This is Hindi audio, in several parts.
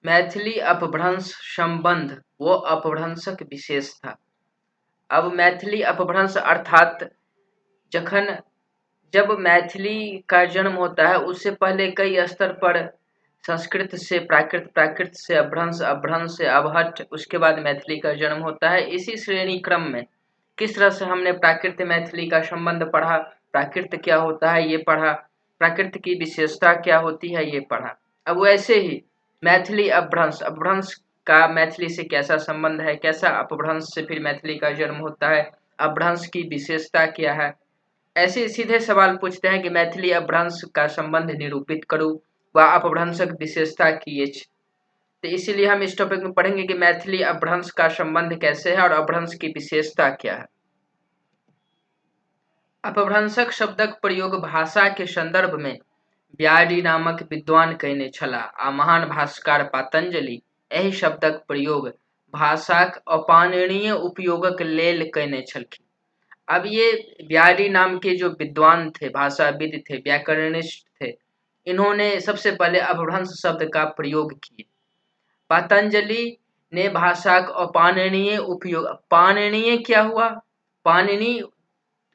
मैथिली अपभ्रंश संबंध वो अपभ्रंशक विशेष था। अब मैथिली अपभ्रंश अर्थात जखन जब मैथिली का जन्म होता है उससे पहले कई स्तर पर संस्कृत से प्राकृत, प्राकृत से अपभ्रंश, अपभ्रंश से अपहट, उसके बाद मैथिली का जन्म होता है। इसी श्रेणी क्रम में किस तरह से हमने प्राकृत मैथिली का संबंध पढ़ा, प्राकृत क्या होता है ये पढ़ा, प्राकृत की विशेषता क्या होती है ये पढ़ा। अब वैसे ही मैथिली अपभ्रंश, अपभ्रंश का मैथिली से कैसा संबंध है, कैसा अपभ्रंश से फिर मैथिली का जन्म होता है, अपभ्रंश की विशेषता क्या है, ऐसे सीधे सवाल पूछते हैं कि मैथिली अपभ्रंश का संबंध निरूपित करो व अपभ्रंशक विशेषता की एच। तो इसीलिए हम इस टॉपिक में पढ़ेंगे कि मैथिली अपभ्रंश का संबंध कैसे है और अपभ्रंश की विशेषता क्या है। अपभ्रंशक शब्दक प्रयोग भाषा के संदर्भ में ब्यारी नामक विद्वान कयने छलाह आ महान भाष्यकार पातंजलि एहि शब्दक प्रयोग भाषाक अपाणनीय उपयोगक लेल कयने छलखिन। अब ये ब्यारी नाम के जो विद्वान थे, भाषाविद थे, व्याकरणिस्ट थे, इन्होंने सबसे पहले अपभ्रंश शब्द का प्रयोग किए। पतंजलि ने भाषा का अपाणनीय उपयोग, पाणनीय क्या हुआ, पाणिनि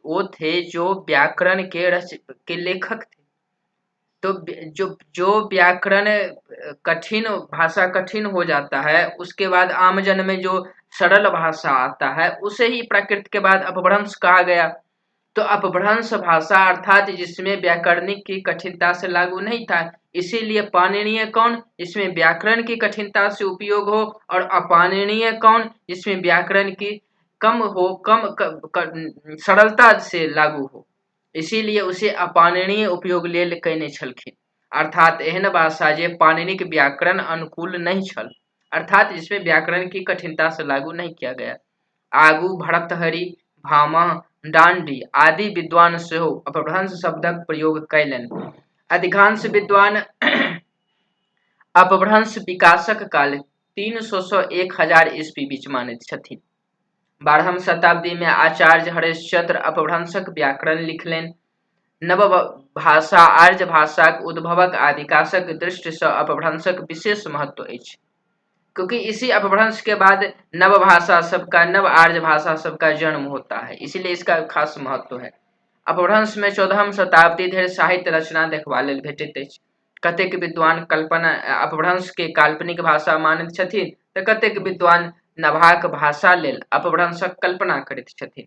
वो थे जो व्याकरण के लेखक थे। तो जो जो व्याकरण कठिन भाषा कठिन हो जाता है उसके बाद आमजन में जो सरल भाषा आता है उसे ही प्राकृत के बाद अपभ्रंश कहा गया। तो अपभ्रंश भाषा अर्थात जिसमें व्याकरणिक की कठिनता से लागू नहीं था, इसीलिए पाणिनीय कौन, जिसमें व्याकरण की कठिनता से उपयोग हो, और अपाणिनीय कौन, जिसमें व्याकरण की कम हो, सरलता से लागू हो, इसीलिए उसे अपाणिनीय उपयोग लेल कयने छलखिन। अर्थात एहन भाषा जे पाणिनिक व्याकरण अनुकूल नहीं छल, अर्थात जिसमें व्याकरण की कठिनता से लागू नहीं किया गया। आगू भर्तृहरि, भामह, डांडी आदि विद्वान सेहो अपभ्रंश शब्दक प्रयोग कयलनि। अधिकांश विद्वान अपभ्रंश विकासक काल 300 सँ 1000 ईस्वी बीच मानैत छथिन। 12वीं शताब्दी में आचार्य हरिश्चंद्र अपभ्रंशक व्याकरण लिखलनि। नव भाषा आर्य भाषाक उद्भवक आ विकासक दृष्टि से अपभ्रंशक विशेष महत्व अछि, क्योंकि इसी अपभ्रंश के बाद नव भाषा सबका, नव आर्य भाषा सबका जन्म होता है, इसीलिए इसका खास महत्व है। अपभ्रंश में 14वीं शताब्दी धरि साहित्य रचना देखबा लेल भेटैत अछि। कतेक विद्वान कल्पना अपभ्रंश के काल्पनिक भाषा मानैत छथिन तऽ कतेक विद्वान नभाक भाषा लेल अपभ्रंशक कल्पना करैत छथिन।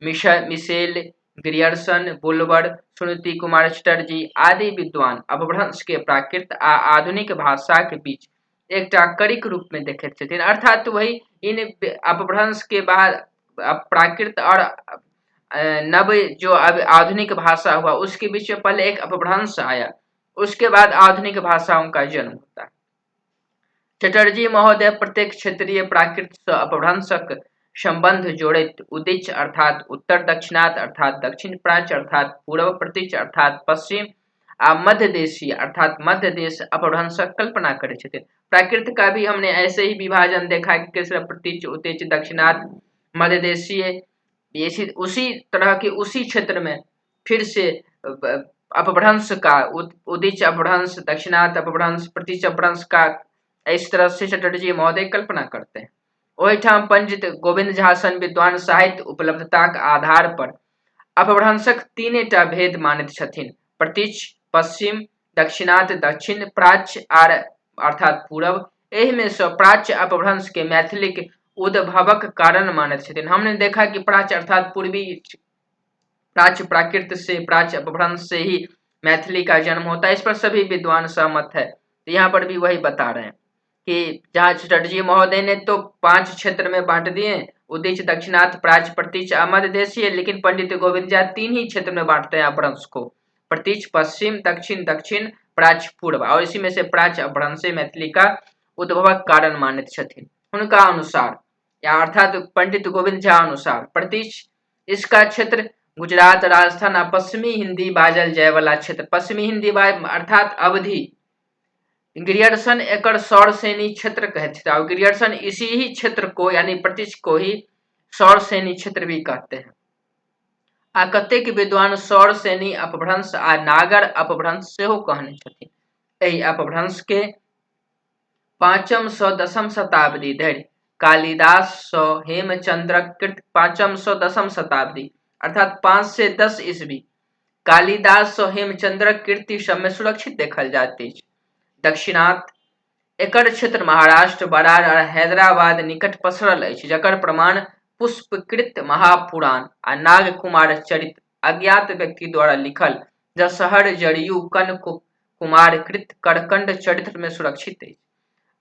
मिशेल, ग्रियर्सन, बुल्वर, सुनीति कुमार चटर्जी आदि विद्वान अपभ्रंश के प्राकृत आ आधुनिक भाषा के बीच एकटा कड़ीक रूप में देखैत छथिन। अर्थात वही इन अपभ्रंश के बाद प्राकृत और नव जो आधुनिक भाषा हुआ उसके बीच में पहले एक अपभ्रंश आया, उसके बाद आधुनिक भाषाओं का जन्म होता है। चटर्जी महोदय प्रत्येक क्षेत्रीय प्राकृत से अपभ्रंशक संबंध जोड़ित उदिच अर्थात उत्तर दक्षिणात अर्थात दक्षिण प्राच्य अर्थात पूर्व प्रतीच अर्थात पश्चिम आ मध्य देशीय अर्थात मध्य देश अपभ्रंशक कल्पना करे छथिन। प्राकृत का भी हमने ऐसे ही विभाजन देखा कि किस प्रतीच, उदिच, दक्षिणात, मध्य देशीय, उसी तरह के उसी क्षेत्र में फिर से अपभ्रंश का उदिच अपभ्रंश, दक्षिणात अपभ्रंश, प्रतीच अपभ्रंश का इस तरह से चटर्जी महोदय कल्पना करते हैं। ओहिठाम पंडित गोविंद झा सन विद्वान साहित्य उपलब्धताक आधार पर अपभ्रंशक तीनेटा भेद मानैत छथिन, प्रतीच पश्चिम, दक्षिणात दक्षिण, प्राच्य आर अर्थात पूरब। एहि में से प्राच्य अपभ्रंश के मैथिलिक उद्भवक कारण मानैत छथिन। हमने देखा कि प्राच्य अर्थात पूर्वी, प्राच्य प्राकृत से, प्राच्य अपभ्रंश से ही मैथिली का जन्म होता है, इस पर सभी विद्वान सहमत है। तो यहाँ पर भी वही बता रहे हैं कि जहाँ चटर्जी महोदय ने तो 5 क्षेत्र में बांट दिए, उदिच, दक्षिणात, प्राच्य, प्रतीच, मध्य देशीय, लेकिन पंडित गोविंद झा 3 ही क्षेत्र में बांटते हैं अपभ्रंश को, प्रतीच पश्चिम, दक्षिण दक्षिण, प्राच्य पूर्व, और इसी में से प्राच्य अपभ्रंश से मैथिली का उद्भवक कारण मानित छथिन। उनका अनुसार या अर्थात पंडित गोविंद झा अनुसार प्रतीच इसका क्षेत्र गुजरात, राजस्थान आ पश्चिमी हिंदी बाजल जाय वाला क्षेत्र, पश्चिमी हिंदी अर्थात अवधि। ग्रियर्सन एकर सौर सैनी क्षेत्र कहते थे, और ग्रियर्सन इसी ही क्षेत्र को यानी प्रतीच को ही सौर सैनी क्षेत्र भी कहते हैं। आ कतेक विद्वान सौर सैनी अपभ्रंश आ नागर अपभ्रंश सेहो कहने छथिन। एहि अपभ्रंश के पांचम सौ दशम शताब्दी धरि कालिदास सौ हेमचंद्र कृत पांचम सौ दशम शताब्दी अर्थात 5 से 10 ईस्वी कालिदास सौ हेमचंद्र कीर्ति सब में सुरक्षित देखल जाती है। दक्षिणात एकर क्षेत्र महाराष्ट्र बरार और हैदराबाद निकट पसरल अछि, जकर प्रमाण पुष्पकृत महापुराण आ नाग कुमार चरित अज्ञात व्यक्ति द्वारा लिखल जसहर जड़यू कन कुमार कृत करकंड चरित्र में सुरक्षित है।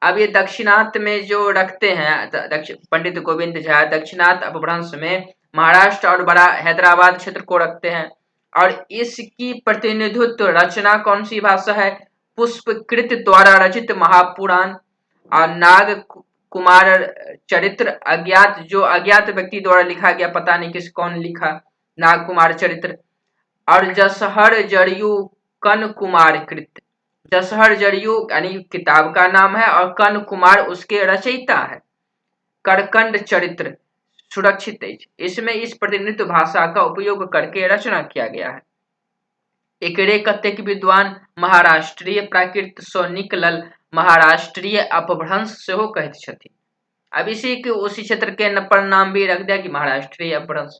अब ये दक्षिणात में जो रखते हैं पंडित गोविंद झा दक्षिणात अपभ्रंश में महाराष्ट्र और बड़ा हैदराबाद क्षेत्र को रखते हैं, और इसकी प्रतिनिधित्व रचना कौन सी भाषा है? पुष्पकृत द्वारा रचित महापुराण और नाग कुमार चरित्र अज्ञात, जो अज्ञात व्यक्ति द्वारा लिखा गया, पता नहीं किस कौन लिखा नाग कुमार चरित्र, और जसहर जड़यू कन कुमार कृत। जसहर जड़यू यानी किताब का नाम है और कन कुमार उसके रचयिता है। करकंड चरित्र सुरक्षित है। इसमें इस प्रतिनिधित्व भाषा का उपयोग करके रचना किया गया है। एकरे कतेक विद्वान महाराष्ट्रीय प्राकृत सो निकलल महाराष्ट्रीय अपभ्रंश से हो कहते छथि। अब इसी के उसी क्षेत्र के पर नाम भी रख दिया कि महाराष्ट्रीय अपभ्रंश।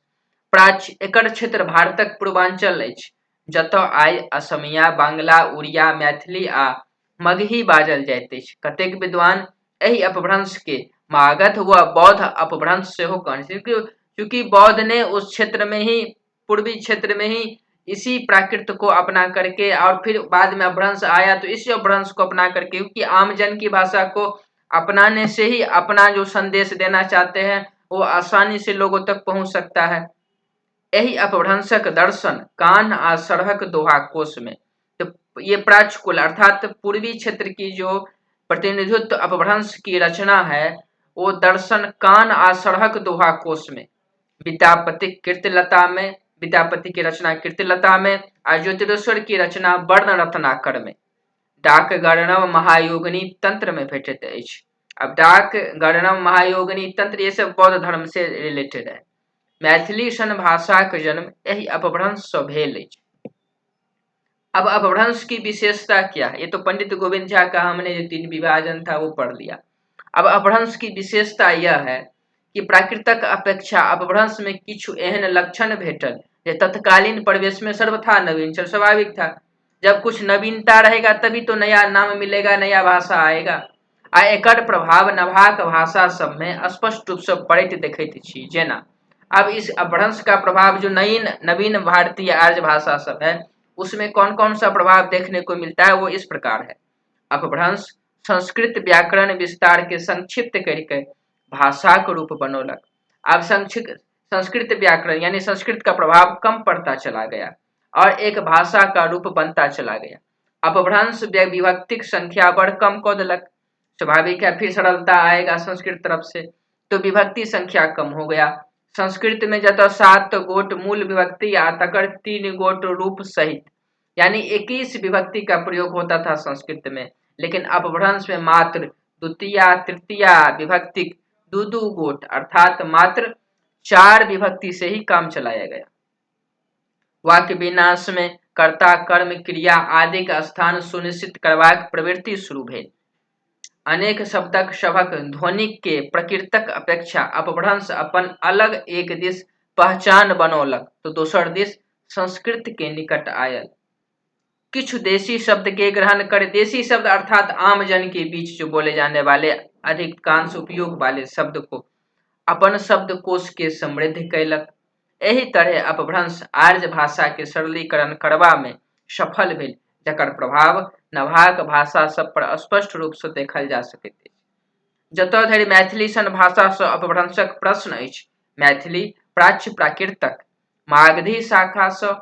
प्राच एकर क्षेत्र भारतक पूर्वांचल अछि, जतऽ आइ असमिया, बांग्ला, उड़िया, मैथिली आ मगही बाजल जाइत अछि। कतेक विद्वान एहि अपभ्रंश के मागध व बौद्ध अपभ्रंश से हो कहने, क्योंकि बौद्ध ने उस क्षेत्र में ही, पूर्वी क्षेत्र में ही इसी प्राकृत को अपना करके, और फिर बाद में अपभ्रंश आया तो इसी अपभ्रंश को अपना करके, क्योंकि आम जन की भाषा को अपनाने से ही अपना जो संदेश देना चाहते हैं वो आसानी से लोगों तक पहुंच सकता है। यही अपभ्रंशक दर्शन कान आ सरहक दोहा कोश में, तो ये प्राचकुल अर्थात पूर्वी क्षेत्र की जो प्रतिनिधित्व अपभ्रंश की रचना है वो दर्शन कान आ सरहक दोहा कोश में, विद्यापति कीर्तिलता में, विद्यापति की रचना कीर्तिलता में, और ज्योतिरेश्वर की रचना वर्ण रत्नाकर में, डाक गणनव महायोगिनी तंत्र में भेटत अछि। अब डाक गणनव महायोगिनी तंत्र ये सब बौद्ध धर्म से रिलेटेड है। मैथिली सन भाषा के जन्म यही अपभ्रंश से भेल अछि। अब अपभ्रंश की विशेषता क्या है? ये तो पंडित गोविंद झा का हमने जो 3 विभाजन था वो पढ़ लिया। अब अपभ्रंश की विशेषता यह है कि प्राकृतक अपेक्षा अपभ्रंश में किछु एहन लक्षण भेटल जे तत्कालीन परिवेश में सर्वथा नवीन चल स्वाभाविक था। जब कुछ नवीनता रहेगा तभी तो नया नाम मिलेगा, नया भाषा आएगा। आ एकर प्रभाव नवाक भाषा सब में स्पष्ट रूप से पड़ैत देखैत छी। जेना अब इस अपभ्रंश का प्रभाव जो नवीन भारतीय आर्य भाषा सब है उसमें कौन कौन सा प्रभाव देखने को मिलता है, वो इस प्रकार है। अपभ्रंश संस्कृत व्याकरण विस्तार के संक्षिप्त करके भाषा को रूप बनौलक। अब संस्कृत व्याकरण यानी संस्कृत का प्रभाव कम पड़ता चला गया और एक भाषा का रूप बनता चला गया। अपभ्रंश विभक्तिक संख्या बढ़ कम को देलक, स्वाभाविक है, फिर सरलता आएगा संस्कृत तरफ से, तो विभक्ति संख्या कम हो गया। संस्कृत में जत 7 गोट मूल विभक्ति या तकर 3 गोट रूप सहित यानी 21 विभक्ति का प्रयोग होता था संस्कृत में, लेकिन अपभ्रंश में मात्र द्वितीया तृतीया विभक्ति 2 गोट अर्थात मात्र 4 विभक्ति से ही काम चलाया गया। वाक्य विन्यास में कर्ता, कर्म, क्रिया आदि का स्थान सुनिश्चित करबाक प्रवृत्ति शुरू भेल। अनेक शब्दक सभक ध्वनिक के प्रकृतक अपेक्षा अपभ्रंश अपन अलग एक दिस पहचान बनौलक, तो दोसर दिस संस्कृत के निकट आयल। किछु देशी शब्द के ग्रहण कर, देशी शब्द अर्थात आम जन के बीच जो बोले जाने वाले अधिकांश उपयोग वाले शब्द को अपन शब्दकोश के समृद्ध कैलक। एही तरह अपभ्रंश आर्य भाषा के सरलीकरण करबा में सफल भेल, जकर प्रभाव नवाक भाषा सब पर स्पष्ट रूप से देखल जा सकैत अछि। जतऽ धरि मैथिली सन भाषा से अपभ्रंशक प्रश्न अछि, मैथिली प्राच्य प्राकृतक मागधी शाखा से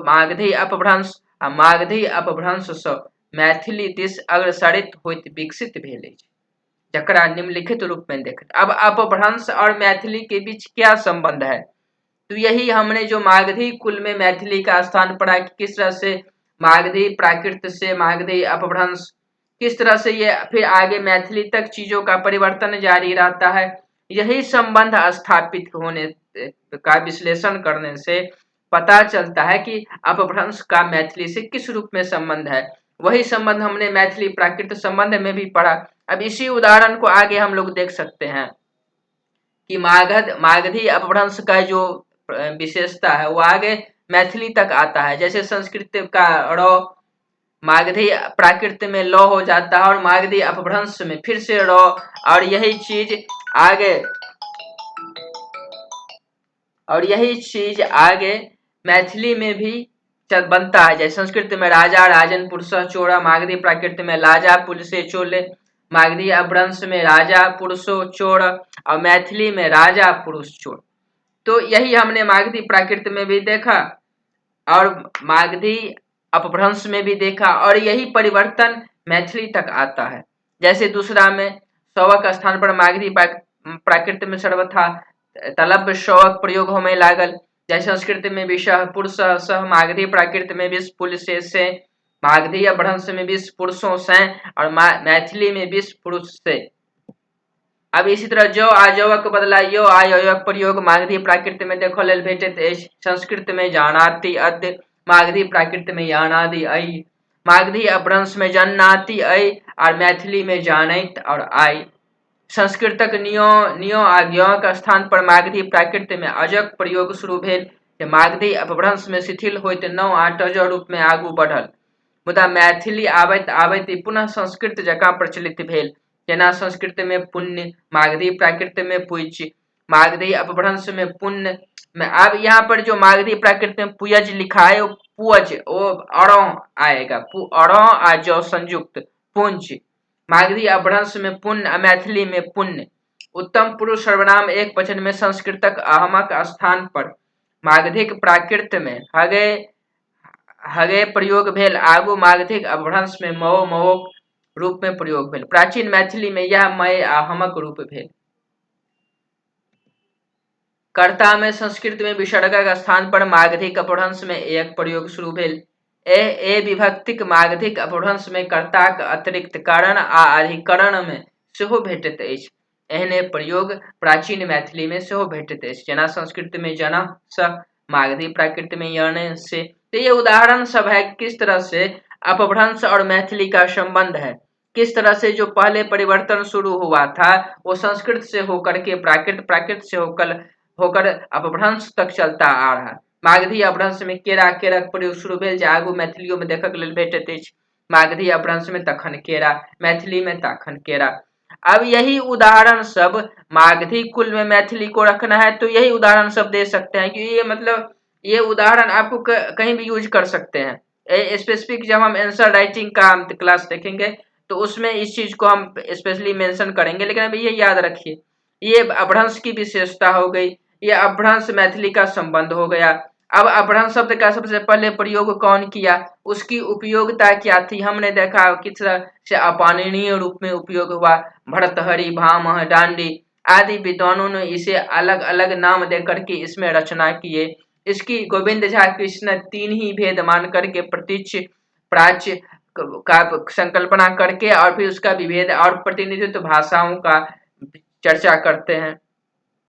मागधी अपभ्रंश आ मागधी अपभ्रंश से मैथिली दिस अग्रसरित होइत विकसित भेल अछि, जकरा निम्नलिखित रूप में देखत। अब अपभ्रंश और मैथिली के बीच क्या संबंध है? तो यही हमने जो मागधी कुल में मैथिली का स्थान पढ़ा कि किस तरह से मागधी प्राकृत से मागधी अपभ्रंश, किस तरह से ये फिर आगे मैथिली तक चीजों का परिवर्तन जारी रहता है। यही संबंध स्थापित होने का विश्लेषण करने से पता चलता है कि अपभ्रंश का मैथिली से किस रूप में संबंध है वही संबंध हमने मैथिली प्राकृत संबंध में भी पढ़ा। अब इसी उदाहरण को आगे हम लोग देख सकते हैं कि मागधी अपभ्रंश का जो विशेषता है वो आगे मैथिली तक आता है। जैसे संस्कृत का ड़ मागधी प्राकृत में ल हो जाता है और मागधी अपभ्रंश में फिर से र, और यही चीज आगे मैथिली में भी बनता है। जैसे संस्कृत में राजा राजन पुरुष चोरा, मागधी प्राकृत में लाजा पुलिसे चोले, मागधी अपभ्रंश में राजा पुरुषो चोर और मैथिली में राजा पुरुष चोर। तो यही हमने मागधी प्राकृत में भी देखा और मागधी अपभ्रंश में भी देखा, और यही परिवर्तन मैथिली तक आता है। जैसे दूसरा में सौवक स्थान पर मागधी प्राकृत में सर्वथा तलव्य सौवक प्रयोग होने लागल। जैसे संस्कृत में विषह पुरुष सह, मागधी प्राकृत में विष पुलिसे से, मागधी अपभ्रंश में विष पुरुषों से और मैथिली में विष पुरुष से। अब इसी तरह जो आजवक बदला यो आयोक प्रयोग मागधी प्राकृत में देखो लेल भेटैत अछि। संस्कृत में जानाति अद्य, मागधी प्राकृत में यानादि अइ, मागधी अपभ्रंश में जन्नाति अइ और मैथिली में जानैत और आई। संस्कृतक नियो आ ज्ञक स्थान पर मागधी प्राकृत में अजक प्रयोग शुरू भेल, मागधी अपभ्रंश में शिथिल होइत नौ आ टज रूप में आगू बढ़ल। मुदा मैथिली आबैत आबैत पुनः संस्कृत जकाँ प्रचलित भेल। जेना संस्कृत में पुण्य, मागधी प्राकृत में पूज्य, मागधी अपभ्रंश में पुण्य में। अब यहाँ पर जो मागधी प्राकृत में पुयज लिखा है वो पुअज, वो अड़ो आएगा, अड़ो आ जो संयुक्त पुंज। मागधी अपभ्रंश में पुण्य, मैथिली में पुण्य। उत्तम पुरुष सर्वनाम एक वचन में संस्कृतक अहमक स्थान पर मागधिक प्राकृत में हगे प्रयोग भेल, आगू मागधिक अपभ्रंश में मओ मओक रूप में प्रयोग भेल। प्राचीन मैथिली में यह मय आ हमक रूप भेल। कर्ता में संस्कृत में विसर्गक स्थान पर मागधिक अपभ्रंश में एक प्रयोग शुरू भेल। ए विभक्तिक मागधिक अपभ्रंश में कर्ताक अतिरिक्त कारण आ अधिकरण में सेहो भेटैत अछि। एहने प्रयोग प्राचीन मैथिली में सेहो भेटैत अछि। जेना संस्कृत में जना स, मागधी प्राकृत में यने से। तो ये उदाहरण सब है किस तरह से अपभ्रंश और मैथिली का संबंध है, किस तरह से जो पहले परिवर्तन शुरू हुआ था वो संस्कृत से होकर के प्राकृत, प्राकृत से होकर अपभ्रंश तक चलता आ रहा है। मागधी अपभ्रंश में केरा केरक प्रयोग शुरू भेल, जे आगू मैथिलियों में देखक लेल भेटैत अछि। मागधी अपभ्रंश में तखन केरा, मैथिली में तखन केरा। अब यही उदाहरण सब मागधी कुल में मैथिली को रखना है तो यही उदाहरण सब दे सकते हैं कि ये मतलब ये उदाहरण आपको कहीं भी यूज कर सकते हैं। स्पेसिफिक जब हम आंसर राइटिंग का क्लास देखेंगे तो उसमें इस चीज को हम स्पेशली मेंशन करेंगे। लेकिन अभी ये याद रखिए, ये अपभ्रंश की विशेषता हो गई, ये अपभ्रंश मैथिली का संबंध हो गया। अब अपभ्रंश शब्द का सबसे पहले प्रयोग कौन किया, उसकी उपयोगिता क्या थी, हमने देखा किस तरह से अपाणनीय रूप में उपयोग हुआ। भर्तहरि, भामह, डांडी आदि विद्वानों ने इसे अलग अलग नाम देकर के इसमें रचना किए। इसकी गोविंद झा कृष्ण तीन ही भेद मान करके प्रतीच्य, प्राच्य का संकल्पना करके और फिर उसका विभेद और प्रतिनिधित्व भाषाओं का चर्चा करते हैं।